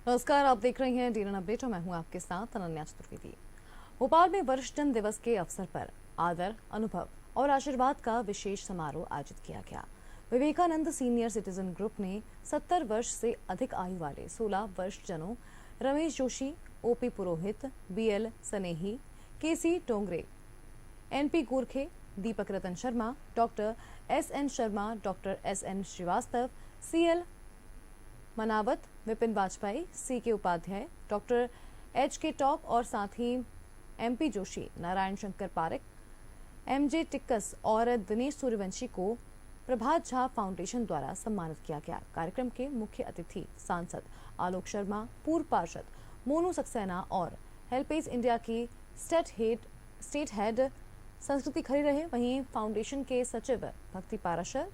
नमस्कार, आप देख रहे हैं डीएनएन अपडेट और मैं हूं आपके साथ अनन्या चतुर्वेदी। भोपाल में वर्षजन दिवस के अवसर पर आदर, अनुभव और आशीर्वाद का विशेष समारोह आयोजित किया गया। विवेकानंद सीनियर सिटीजन ग्रुप ने 70 वर्ष से अधिक आयु वाले 16 वर्षजनों Ramesh Joshi, OP Purohit, BL Sanehi, KC Tongre, NP Gorkhe, Deepak Ratan Sharma, doctor SN Sharma, doctor SN Srivastava, CL Manawat, Vipin Vajpayee, CK Upadhyay, doctor HK Top और साथ ही एमपी जोशी, नारायण शंकर पारिक, एमजे टिक्कस और दिनेश सूर्यवंशी को प्रभात झा फाउंडेशन द्वारा सम्मानित किया गया। कार्यक्रम के मुख्य अतिथि सांसद आलोक शर्मा, पूर्व पार्षद मोनू सक्सेना और हेल्पेज इंडिया की स्टेट हेड संस्कृति खरी रहे। वहीं फाउंडेशन के सचिव भक्ति पाराशर,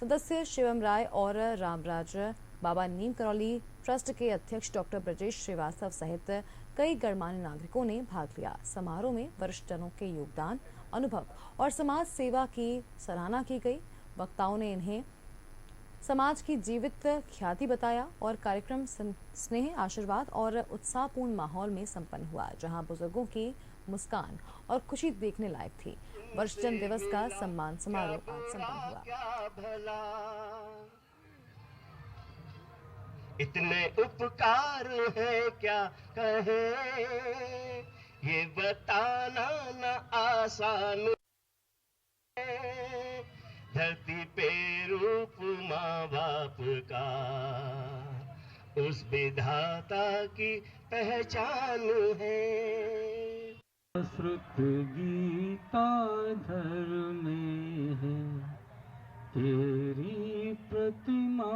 सदस्य शिवम राय और रामराज बाबा नीम करौली ट्रस्ट के अध्यक्ष डॉक्टर ब्रजेश श्रीवास्तव सहित कई गणमान्य नागरिकों ने भाग लिया। समारोह में वरिष्ठजनों के योगदान, अनुभव और समाज सेवा की सराहना की गई। वक्ताओं ने इन्हें समाज की जीवित ख्याति बताया और कार्यक्रम स्नेह, आशीर्वाद और उत्साहपूर्ण माहौल में संपन्न हुआ, जहां बुजुर्गों की मुस्कान और खुशी देखने लायक थी। वर्षजन दिवस का सम्मान समारोह आज संपन्न हुआ। इतने उपकार है क्या कहे, ये बताना न आसान है। धरती पे रूप माँ बाप का उस विधाता की पहचान है। श्रुत गीता धर में है, तेरी प्रतिमा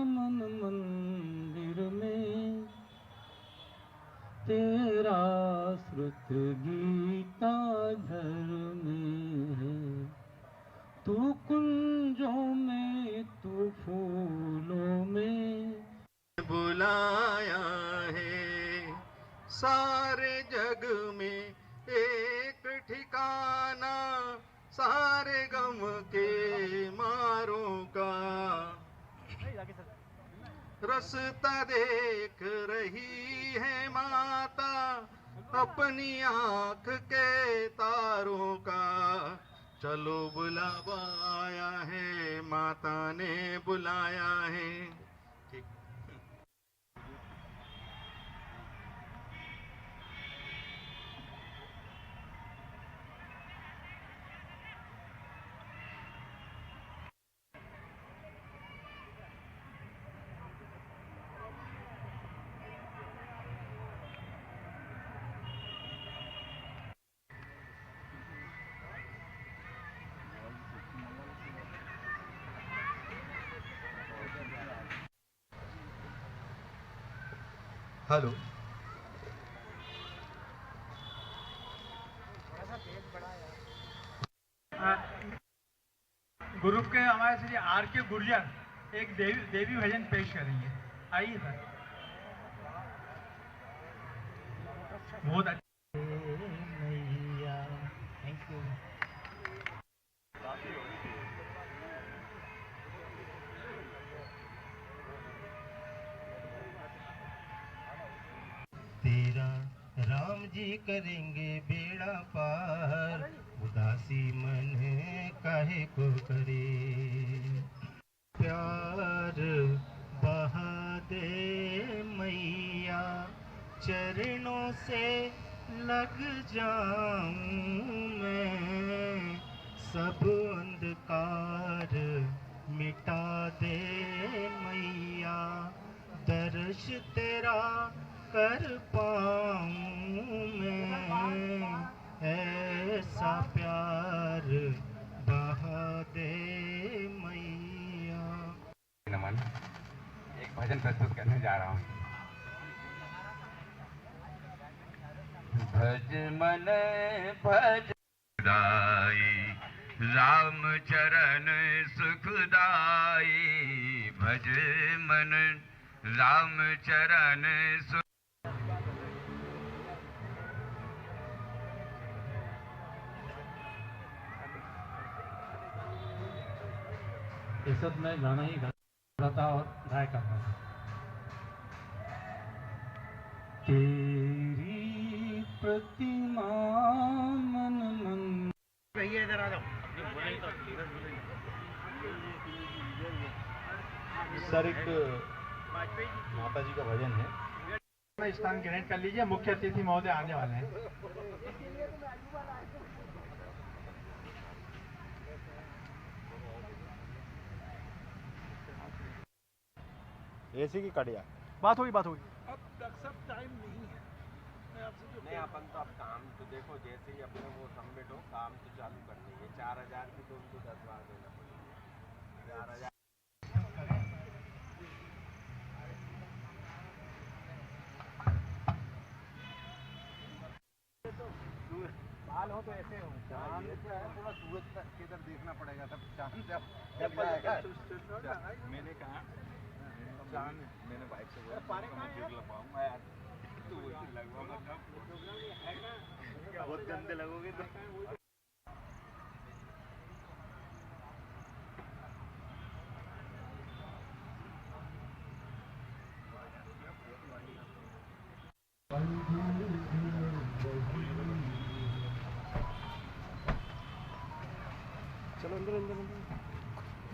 मन मंदिर में। तेरा श्रुत गीता धर में है, तू कुंजों में, तू फूलों में। बुलाया है सारे जग में एक ठिकाना, सारे गम के मारों का रास्ता देख रही है माता, अपनी आंख के तारों का। चलो बुलावा आया है, माता ने बुलाया है। हेलो, ग्रुप के हमारे श्री आर के गुर्जर एक देवी भजन पेश करेंगे। आइए सर। बहुत अच्छा। Thank you. तेरा राम जी करेंगे बेड़ा पार, उदासी मन काहे को करे। प्यार बहा दे मैया, चरणों से लग जाऊं मैं। सब अंधकार मिटा दे मैया, दर्श तेरा कर पाऊं मैं। ऐसा प्यार बहा दे मैया। नमन, एक भजन प्रस्तुत करने जा रहा हूँ। भज मन भज दाई, राम चरण सुखदाई। भज मन राम चरण सुख। इस वक्त मैं गाना ही गाता और गाया करता था। तेरी प्रतिमा मन मन। भैया इधर आ जाओ। सर एक माता जी का भजन है। स्थान ग्रहण कर लीजिए, मुख्य अतिथि महोदय आने वाले हैं। ऐसी की कड़िया बात होगी। नहीं, अपन तो अब काम तो देखो, जैसे ही अपने वो सबमिट हो काम तो चालू कर देंगे। 4000 की तो उनको 10 बार देना पड़ेगा। 4000 बाल हो तो ऐसे हो। चांद पे है, थोड़ा सूरज की तरफ देखना पड़ेगा, तब चांद जब आएगा। मैंने कहा चांद, मैंने बाइक से बोला मैं क्यों लगवाऊंगा यार, तो वही लगवाऊंगा। बहुत गंदे लगोगे तो।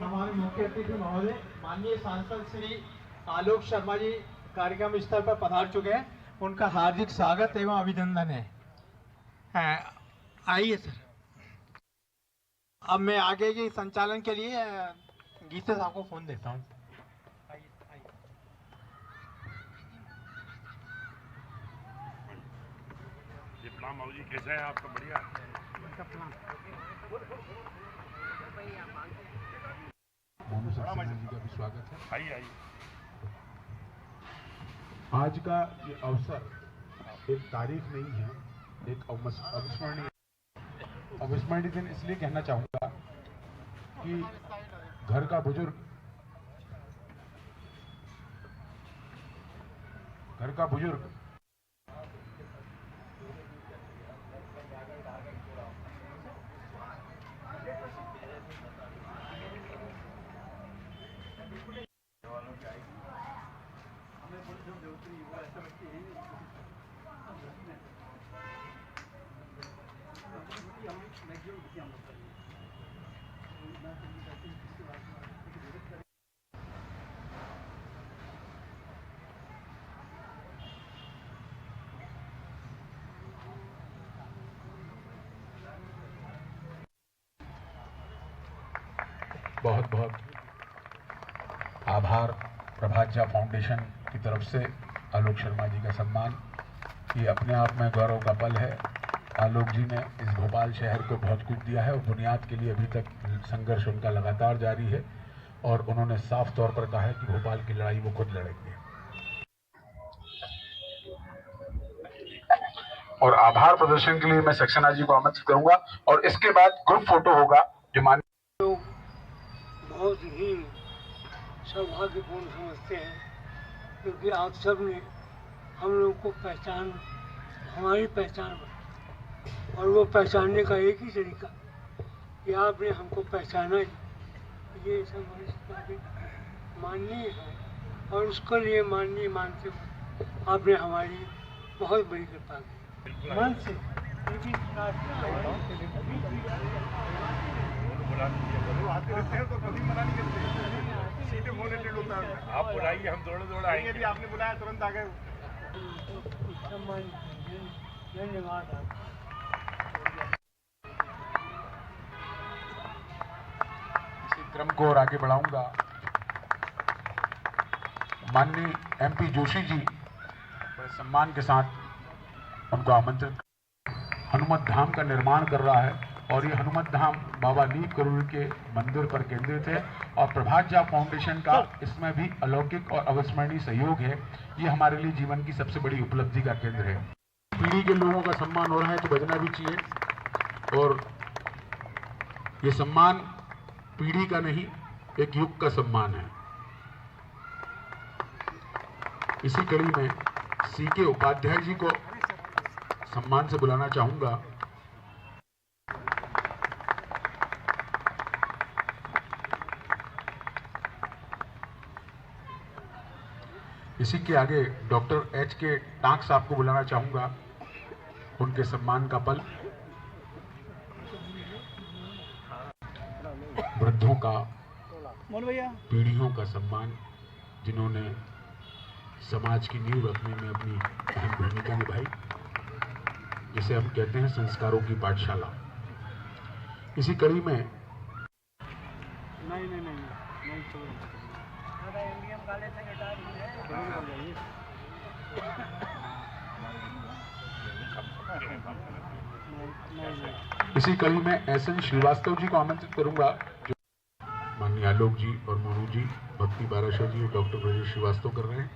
हमारे मुख्य अतिथि महोदय माननीय सांसद श्री आलोक शर्मा जी कार्यक्रम स्थल पर पधार चुके हैं। उनका हार्दिक स्वागत एवं अभिनंदन है। आइए सर। अब मैं आगे के संचालन के लिए गीता साहब को फोन देता हूँ। प्रणाम बाबू जी, कैसे हैं आपका? बढ़िया। जी का भी स्वागत है। आइए आइए। आज का ये अवसर एक तारीख नहीं है, एक अविस्मरणीय दिन इसलिए कहना चाहूंगा कि घर का बुजुर्ग बहुत बहुत आभार प्रभात झा फाउंडेशन की तरफ से आलोक शर्मा जी का सम्मान, ये अपने आप में गौरव का पल है। आलोक जी ने इस भोपाल शहर को बहुत कुछ दिया है और बुनियाद के लिए अभी तक संघर्ष उनका लगातार जारी है और उन्होंने साफ तौर पर कहा है कि भोपाल की लड़ाई वो खुद लड़ेंगे। और आभार प्रदर्शन के लिए मैं सक्सेना जी को आमंत्रित करूंगा और इसके बाद ग्रुप फोटो होगा जो मान बहुत ही सौभाग्यपूर्ण समझते हैं, क्योंकि आप सब ने हम लोग को हमारी पहचान बनाई और वो पहचानने का एक ही तरीका कि आपने हमको पहचाना, ये सब हमारी माननीय है और उसके लिए माननीय मानते हुए आपने हमारी बहुत बड़ी कृपा की। मन से आते रहते हैं तो कभी मना नहीं करते, सीधे मोनेटेड होता है। आप बुलाइए, हम दौड़ आएंगे। भी आपने बुलाया तुरंत आ गए। धन्यवाद। इसी क्रम को और आगे बढ़ाऊंगा। माननीय MP जोशी जी बड़े सम्मान के साथ उनको आमंत्रित। हनुमत धाम का निर्माण कर रहा है और ये हनुमत धाम बाबा नीप करोड़ के मंदिर पर केंद्रित है और प्रभात झा फाउंडेशन का इसमें भी अलौकिक और अविस्मरणीय सहयोग है। ये हमारे लिए जीवन की सबसे बड़ी उपलब्धि का केंद्र है। पीढ़ी के लोगों का सम्मान हो रहा है तो बजना भी चाहिए और ये सम्मान पीढ़ी का नहीं, एक युग का सम्मान है। इसी कड़ी में CK उपाध्याय जी को सम्मान से बुलाना चाहूंगा। इसी के आगे डॉक्टर एच के टांक साहब को बुलाना चाहूंगा, उनके सम्मान का पल। वृद्धों का, पीढ़ियों का सम्मान, जिन्होंने समाज की नींव रखने में अपनी अहम भूमिका निभाई, जिसे हम कहते हैं संस्कारों की पाठशाला। इसी कड़ी में एस.एन. श्रीवास्तव जी को आमंत्रित करूंगा, जो माननीय आलोक जी और मोनू जी, भक्ति बाराशा जी और डॉक्टर ब्रजेश श्रीवास्तव कर रहे हैं।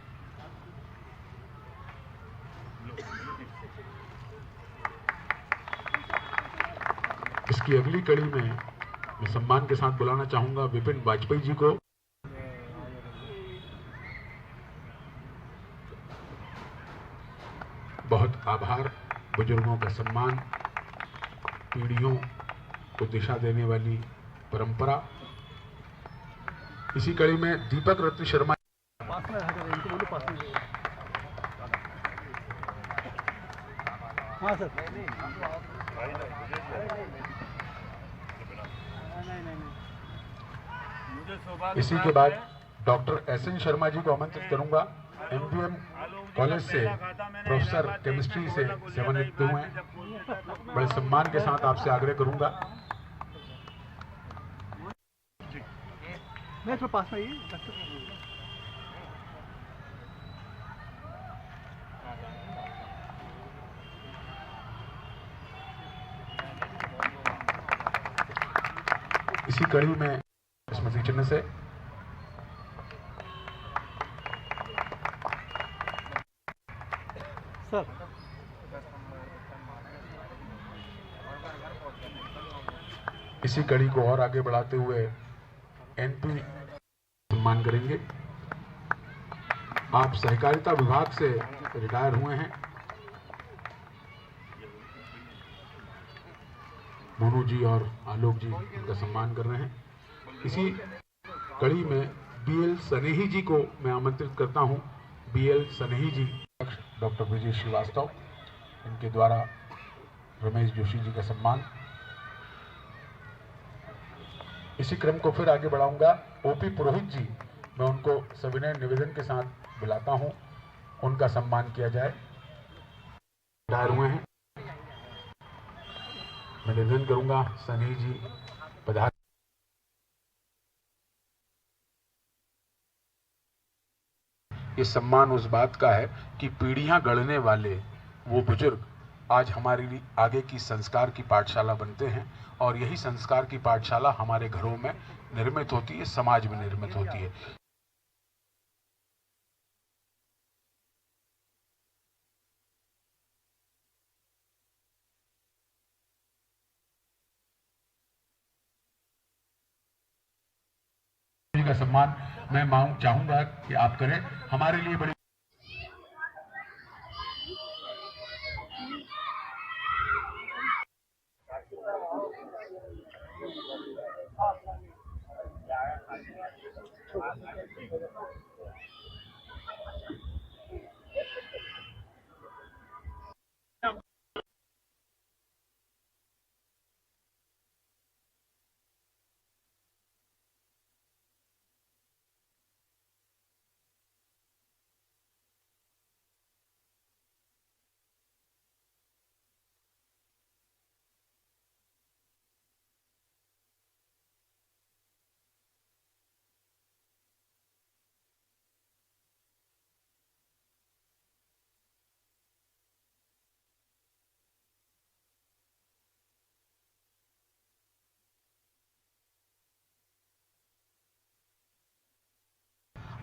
इसकी अगली कड़ी में मैं सम्मान के साथ बुलाना चाहूंगा विपिन वाजपेयी जी को। बहुत आभार, बुजुर्गों का सम्मान, पीढ़ियों को दिशा देने वाली परंपरा। इसी कड़ी में दीपक रत्न शर्मा, हाँ सर, इसी के बाद डॉक्टर एस.एन. शर्मा जी को आमंत्रित करूंगा। एमबीएम कॉलेज से प्रोफेसर केमिस्ट्री से सेवानिवृत्त हुए हैं। बड़े सम्मान के साथ आपसे आग्रह करूंगा। मैं तो पास में ही इसी कड़ी में स्मृति चिन्ह से सर, इसी कड़ी को और आगे बढ़ाते हुए एनपी सम्मान करेंगे। आप सहकारिता विभाग से रिटायर हुए हैं। मोनू जी और आलोक जी उनका सम्मान कर रहे हैं। इसी कड़ी में बीएल सनेही जी को मैं आमंत्रित करता हूं। बीएल सनेही जी, डॉक्टर ब्रजेश श्रीवास्तव, इनके द्वारा रमेश जोशी जी का सम्मान। इसी क्रम को फिर आगे बढ़ाऊंगा। ओपी पुरोहित जी, मैं उनको सविनय निवेदन के साथ बुलाता हूं, उनका सम्मान किया जाए। रिटायर हुए हैं। मैं निवेदन करूंगा सनी जी पधार। ये सम्मान उस बात का है कि पीढ़ियां गढ़ने वाले वो बुजुर्ग आज हमारी आगे की संस्कार की पाठशाला बनते हैं, और यही संस्कार की पाठशाला हमारे घरों में निर्मित होती है, समाज में निर्मित होती है। का सम्मान मैं चाहूंगा कि आप करें। हमारे लिए बड़ी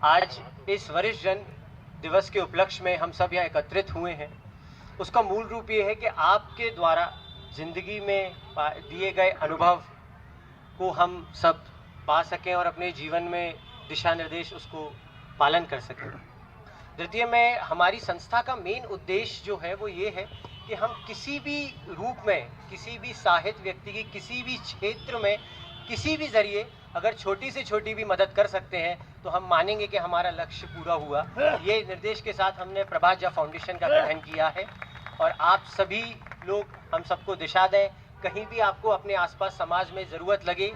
आज इस वरिष्ठ जन दिवस के उपलक्ष्य में हम सब यहाँ एकत्रित हुए हैं, उसका मूल रूप ये है कि आपके द्वारा जिंदगी में दिए गए अनुभव को हम सब पा सकें और अपने जीवन में दिशा निर्देश उसको पालन कर सकें। द्वितीय में हमारी संस्था का मेन उद्देश्य जो है वो ये है कि हम किसी भी रूप में, किसी भी साहित्य व्यक्ति की किसी भी क्षेत्र में, किसी भी जरिए अगर छोटी से छोटी भी मदद कर सकते हैं तो हम मानेंगे कि हमारा लक्ष्य पूरा हुआ। ये निर्देश के साथ हमने प्रभात झा फाउंडेशन का गठन किया है और आप सभी लोग हम सबको दिशा दें। कहीं भी आपको अपने आसपास समाज में ज़रूरत लगे,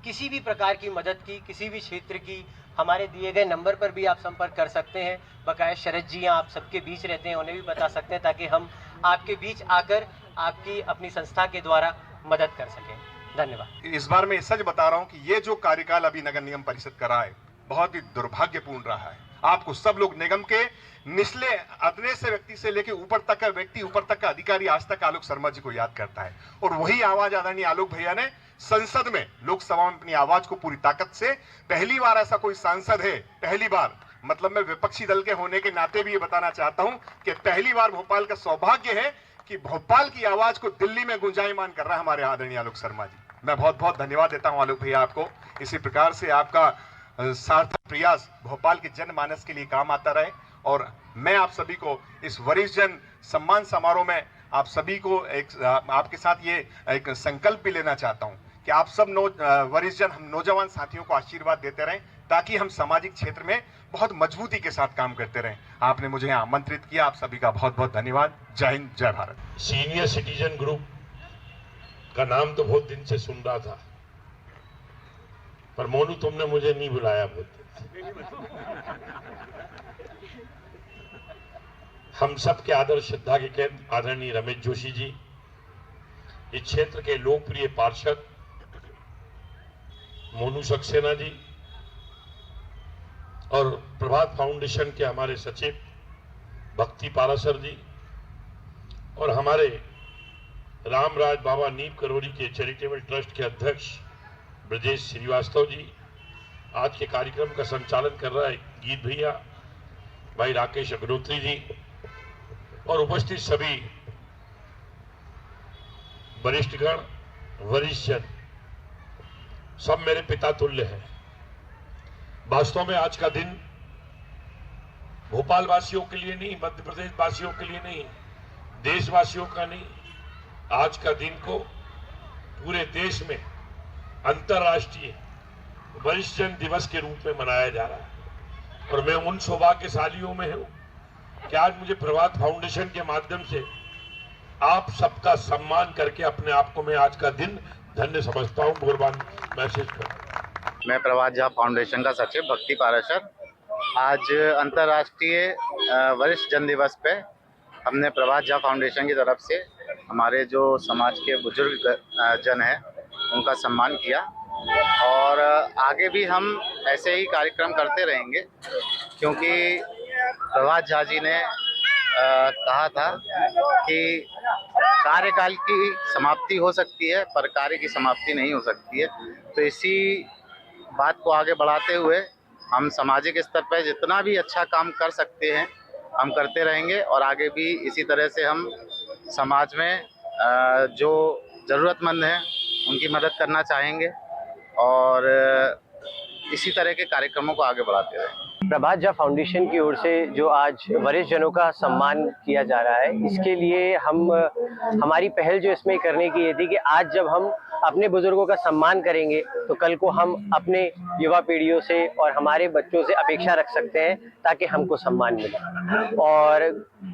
किसी भी प्रकार की मदद की, किसी भी क्षेत्र की, हमारे दिए गए नंबर पर भी आप संपर्क कर सकते हैं। बकाया शरद जी आप सबके बीच रहते हैं, उन्हें भी बता सकते हैं ताकि हम आपके बीच आकर आपकी अपनी संस्था के द्वारा मदद कर सकें। धन्यवाद। इस बार मैं सच बता रहा हूं कि ये जो कार्यकाल अभी नगर निगम परिषद का रहा है बहुत ही दुर्भाग्यपूर्ण रहा है। आपको सब लोग निगम के निचले अदने से व्यक्ति से लेकर ऊपर तक का व्यक्ति, ऊपर तक का अधिकारी आज तक आलोक शर्मा जी को याद करता है और वही आवाज आदरणीय आलोक भैया ने संसद में, लोकसभा में अपनी आवाज को पूरी ताकत से, पहली बार ऐसा कोई सांसद है, पहली बार, मतलब मैं विपक्षी दल के होने के नाते भी ये बताना चाहता हूं कि पहली बार भोपाल का सौभाग्य है कि भोपाल की आवाज को दिल्ली में गुंजायमान कर रहा है हमारे आदरणीय आलोक शर्मा जी। मैं बहुत बहुत धन्यवाद देता हूं आलोक भैया आपको। इसी प्रकार से आपका सार्थक प्रयास भोपाल के जनमानस के लिए काम आता रहे और मैं आप सभी को इस वरिष्ठ जन सम्मान समारोह में आप सभी को आपके साथ ये एक संकल्प भी लेना चाहता हूं कि आप सब वरिष्ठ जन, हम नौजवान साथियों को आशीर्वाद देते रहें ताकि हम सामाजिक क्षेत्र में बहुत मजबूती के साथ काम करते रहें। आपने मुझे यहाँ आमंत्रित किया, आप सभी का बहुत बहुत धन्यवाद। जय हिंद, जय भारत। सीनियर सिटीजन ग्रुप का नाम तो बहुत दिन से सुन रहा था, पर मोनू तुमने मुझे नहीं बुलाया बहुत दिन। हम सब के आदर श्रद्धा के केंद्र आदरणीय रमेश जोशी जी, इस क्षेत्र के लोकप्रिय पार्षद मोनू सक्सेना जी और प्रभात फाउंडेशन के हमारे सचिव भक्ति पारासर जी और हमारे रामराज बाबा नीम करोड़ी के चैरिटेबल ट्रस्ट के अध्यक्ष ब्रजेश श्रीवास्तव जी, आज के कार्यक्रम का संचालन कर रहा है गीत भैया, भाई राकेश अग्निहोत्री जी और उपस्थित सभी वरिष्ठगण, वरिष्ठ जन, सब मेरे पिता तुल्य हैं। वास्तव में आज का दिन भोपाल वासियों के लिए नहीं, मध्य प्रदेश वासियों के लिए नहीं, देशवासियों का नहीं, आज का दिन को पूरे देश में अंतर्राष्ट्रीय वरिष्ठ जन दिवस के रूप में मनाया जा रहा है और मैं उन सौभाग्यशालियों में हूं कि आज मुझे प्रभात फाउंडेशन के माध्यम से आप सबका सम्मान करके अपने आप को मैं आज का दिन धन्य समझता हूं, कुर्बान महसूस करता हूं। मैं प्रभात झा फाउंडेशन का सचिव भक्ति पाराशर। आज अंतर्राष्ट्रीय वरिष्ठ जन दिवस पे हमने प्रभात झा फाउंडेशन की तरफ से हमारे जो समाज के बुजुर्ग जन हैं उनका सम्मान किया और आगे भी हम ऐसे ही कार्यक्रम करते रहेंगे क्योंकि प्रभात झा जी ने कहा था कि कार्यकाल की समाप्ति हो सकती है पर कार्य की समाप्ति नहीं हो सकती है। तो इसी बात को आगे बढ़ाते हुए हम सामाजिक स्तर पर जितना भी अच्छा काम कर सकते हैं हम करते रहेंगे और आगे भी इसी तरह से हम समाज में जो ज़रूरतमंद हैं उनकी मदद करना चाहेंगे और इसी तरह के कार्यक्रमों को आगे बढ़ाते रहेंगे। प्रभात झा फाउंडेशन की ओर से जो आज वरिष्ठ जनों का सम्मान किया जा रहा है, इसके लिए हमारी पहल जो इसमें करने की ये थी कि आज जब हम अपने बुजुर्गों का सम्मान करेंगे तो कल को हम अपने युवा पीढ़ियों से और हमारे बच्चों से अपेक्षा रख सकते हैं ताकि हमको सम्मान मिले। और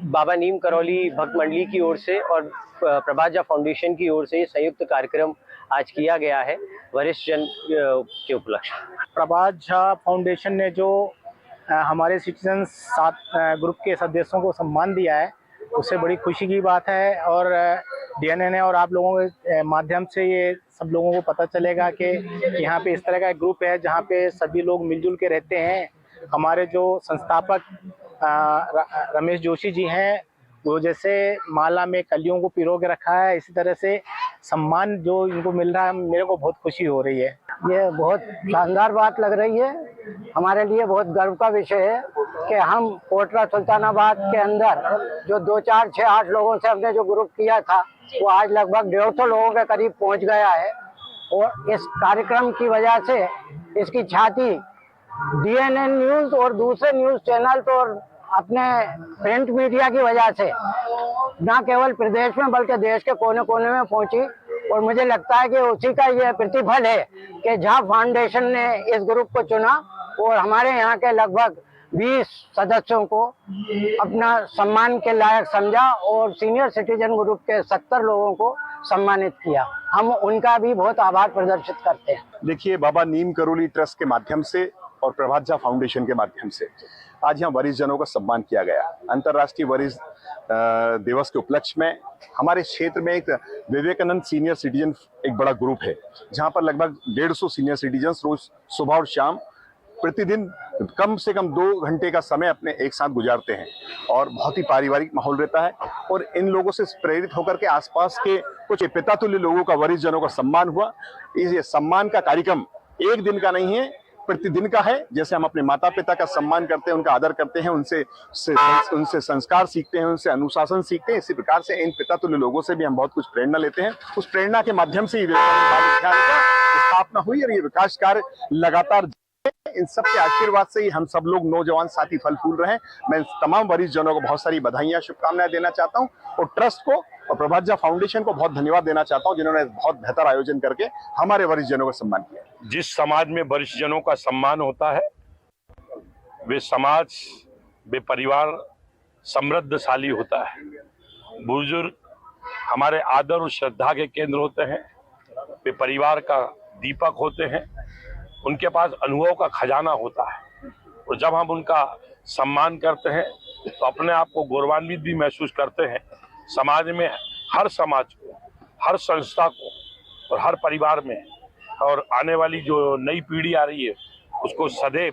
बाबा नीम करौली भक्त मंडली की ओर से और प्रभात झा फाउंडेशन की ओर से संयुक्त कार्यक्रम आज किया गया है वरिष्ठ जन के उपलक्ष्य। प्रभात झा फाउंडेशन ने जो हमारे सिटीजन 7 ग्रुप के सदस्यों को सम्मान दिया है उससे बड़ी खुशी की बात है और डीएनए और आप लोगों के माध्यम से ये सब लोगों को पता चलेगा कि यहाँ पे इस तरह का एक ग्रुप है जहाँ पे सभी लोग मिलजुल के रहते हैं। हमारे जो संस्थापक रमेश जोशी जी हैं वो जैसे माला में कलियों को पिरो के रखा है, इसी तरह से सम्मान जो इनको मिल रहा है मेरे को बहुत खुशी हो रही है। ये बहुत शानदार बात लग रही है, हमारे लिए बहुत गर्व का विषय है कि हम कोटरा सुल्तानाबाद के अंदर जो 2, 4, 6, 8 लोगों से हमने जो ग्रुप किया था वो आज लगभग 150 लोगों के करीब पहुंच गया है। और इस कार्यक्रम की वजह से इसकी छाती डीएनए न्यूज़ और दूसरे न्यूज़ चैनल तो अपने प्रिंट मीडिया की वजह से न केवल प्रदेश में बल्कि देश के कोने कोने में पहुंची और मुझे लगता है कि उसी का ये प्रतिफल है कि झा फाउंडेशन ने इस ग्रुप को चुना और हमारे यहाँ के लगभग 20 सदस्यों को अपना सम्मान के लायक समझा और सीनियर सिटीजन ग्रुप के 70 लोगों को सम्मानित किया। हम उनका भी बहुत आभार प्रदर्शित करते हैं। देखिए, बाबा नीम करोली ट्रस्ट के माध्यम से और प्रभात झा फाउंडेशन के माध्यम से आज यहाँ वरिष्ठ जनों का सम्मान किया गया। अंतर्राष्ट्रीय वरिष्ठ दिवस के उपलक्ष्य में हमारे क्षेत्र में एक विवेकानंद सीनियर सिटीजन एक बड़ा ग्रुप है, जहाँ पर लगभग 150 सीनियर सिटीजन रोज सुबह और शाम प्रतिदिन कम से कम 2 घंटे का समय अपने एक साथ गुजारते हैं और बहुत ही पारिवारिक माहौल रहता है। और इन लोगों से प्रेरित होकर के आसपास के कुछ पितातुल्य लोगों का, वरिष्ठ जनों का सम्मान हुआ। इस सम्मान का कार्यक्रम एक दिन का नहीं है, प्रतिदिन का है। जैसे हम अपने माता पिता का सम्मान करते हैं, उनका आदर करते हैं, उनसे संस्कार सीखते हैं, उनसे अनुशासन सीखते हैं, इसी प्रकार से इन पितातुल्य लोगों से भी हम बहुत कुछ प्रेरणा लेते हैं। उस प्रेरणा के माध्यम से स्थापना हुई और ये विकास कार्य लगातार इन सब के आशीर्वाद से ही हम सब लोग नौजवान साथी फल फूल रहे हैं। मैं तमाम वरिष्ठ जनों को बहुत सारी बधाइयां, शुभकामनाएं देना चाहता हूं और ट्रस्ट को और प्रभात झा फाउंडेशन को बहुत धन्यवाद देना चाहता हूं, जिन्होंने बहुत बेहतर आयोजन करके हमारे वरिष्ठ जनों का सम्मान किया। जिस समाज में वरिष्ठ जनों का सम्मान होता है, वे समाज, वे परिवार समृद्धशाली होता है। बुजुर्ग हमारे आदर और श्रद्धा के केंद्र होते हैं, वे परिवार का दीपक होते हैं, उनके पास अनुभव का खजाना होता है और जब हम उनका सम्मान करते हैं तो अपने आप को गौरवान्वित भी महसूस करते हैं। समाज में हर समाज को, हर संस्था को और हर परिवार में और आने वाली जो नई पीढ़ी आ रही है उसको सदैव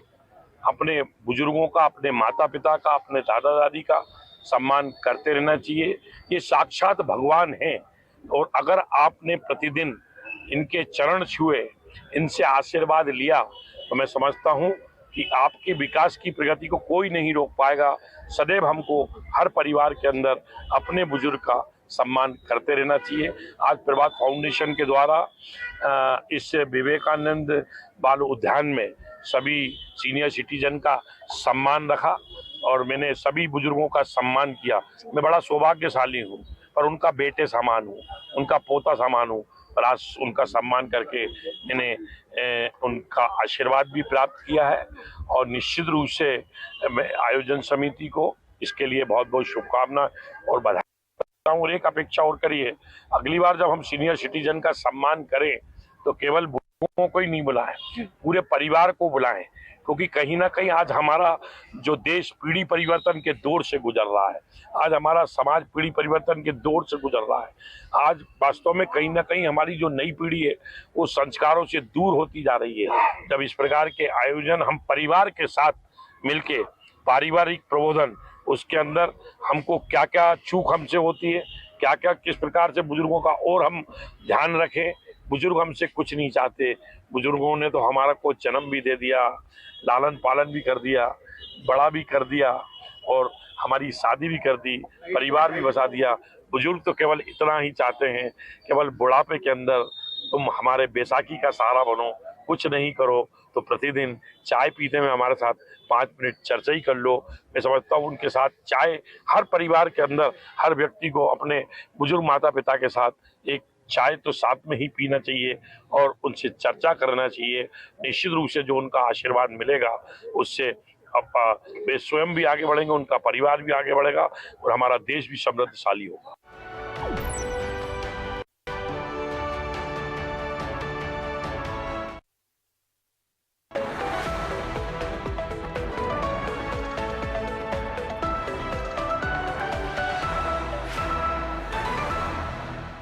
अपने बुजुर्गों का, अपने माता पिता का, अपने दादा दादी का सम्मान करते रहना चाहिए। ये साक्षात भगवान हैं और अगर आपने प्रतिदिन इनके चरण छुए, इनसे आशीर्वाद लिया तो मैं समझता हूं कि आपके विकास की प्रगति को कोई नहीं रोक पाएगा। सदैव हमको हर परिवार के अंदर अपने बुजुर्ग का सम्मान करते रहना चाहिए। आज प्रभात फाउंडेशन के द्वारा इस विवेकानंद बाल उद्यान में सभी सीनियर सिटीजन का सम्मान रखा और मैंने सभी बुजुर्गों का सम्मान किया। मैं बड़ा सौभाग्यशाली हूँ और उनका बेटे समान हूँ, उनका पोता समान हूँ और आज उनका सम्मान करके मैंने उनका आशीर्वाद भी प्राप्त किया है और निश्चित रूप से मैं आयोजन समिति को इसके लिए बहुत बहुत शुभकामना और बधाई देता हूँ। और एक अपेक्षा और करिए, अगली बार जब हम सीनियर सिटीजन का सम्मान करें तो केवल बुजुर्गों को ही नहीं बुलाएं, पूरे परिवार को बुलाएं, क्योंकि कहीं ना कहीं आज हमारा जो देश पीढ़ी परिवर्तन के दौर से गुजर रहा है, आज हमारा समाज पीढ़ी परिवर्तन के दौर से गुजर रहा है। आज वास्तव में कहीं ना कहीं हमारी जो नई पीढ़ी है वो संस्कारों से दूर होती जा रही है। जब इस प्रकार के आयोजन हम परिवार के साथ मिलके पारिवारिक प्रबोधन, उसके अंदर हमको क्या क्या चूक हमसे होती है, क्या क्या किस प्रकार से बुजुर्गों का और हम ध्यान रखें। बुजुर्ग हमसे कुछ नहीं चाहते, बुजुर्गों ने तो हमारा को जन्म भी दे दिया, लालन पालन भी कर दिया, बड़ा भी कर दिया और हमारी शादी भी कर दी, परिवार भी बसा दिया। बुजुर्ग तो केवल इतना ही चाहते हैं, केवल बुढ़ापे के अंदर तुम हमारे बैसाखी का सहारा बनो, कुछ नहीं करो तो प्रतिदिन चाय पीते में हमारे साथ 5 मिनट चर्चा ही कर लो। मैं समझता हूँ उनके साथ चाय हर परिवार के अंदर हर व्यक्ति को अपने बुजुर्ग माता पिता के साथ एक चाय तो साथ में ही पीना चाहिए और उनसे चर्चा करना चाहिए। निश्चित रूप से जो उनका आशीर्वाद मिलेगा उससे वे स्वयं भी आगे बढ़ेंगे, उनका परिवार भी आगे बढ़ेगा और हमारा देश भी समृद्धशाली होगा।